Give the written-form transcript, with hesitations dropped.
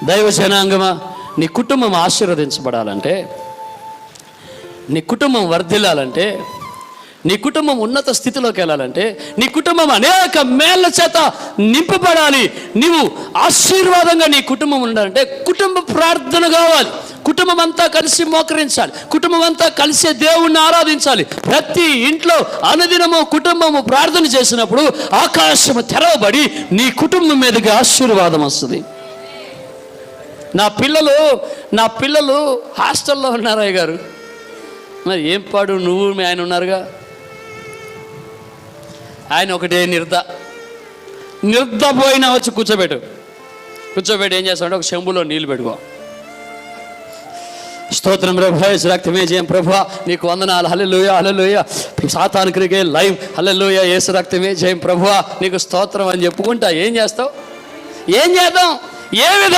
దైవ జనాంగమా, నీ కుటుంబం ఆశీర్వదించబడాలంటే, నీ కుటుంబం వర్ధిల్లాలంటే, నీ కుటుంబం ఉన్నత స్థితిలోకి వెళ్ళాలంటే, నీ కుటుంబం అనేక మేళ్ల చేత నింపబడాలి, నీవు ఆశీర్వాదంగా నీ కుటుంబం ఉండాలంటే కుటుంబ ప్రార్థన కావాలి. కుటుంబం అంతా కలిసి మోకరించాలి, కుటుంబం అంతా కలిసి దేవుణ్ణి ఆరాధించాలి. ప్రతి ఇంట్లో అనుదినము కుటుంబము ప్రార్థన చేసినప్పుడు ఆకాశము తెరవబడి నీ కుటుంబం మీదకి ఆశీర్వాదం వస్తుంది. నా పిల్లలు హాస్టల్లో ఉన్నారయ్య గారు. మరి ఏం పాడు, నువ్వు మీ ఆయన ఉన్నారుగా. ఆయన ఒకటే నిర్దపోయినా వచ్చి కూర్చోబెట్టి ఏం చేస్తాడంటే ఒక చెంబులో నీళ్ళు పెట్టుకో. స్తోత్రం ప్రభా, యేసు రక్తమే జయం ప్రభా, నీకు వందనాలు, హల్లెలూయా హల్లెలూయా, సాతానునికి లైవ్, హల్లెలూయా, యేసు రక్తమే జయం ప్రభా, నీకు స్తోత్రం అని చెప్పుకుంటా ఏం చేస్తావు? ఏం చేద్దాం? ఏ విధంగా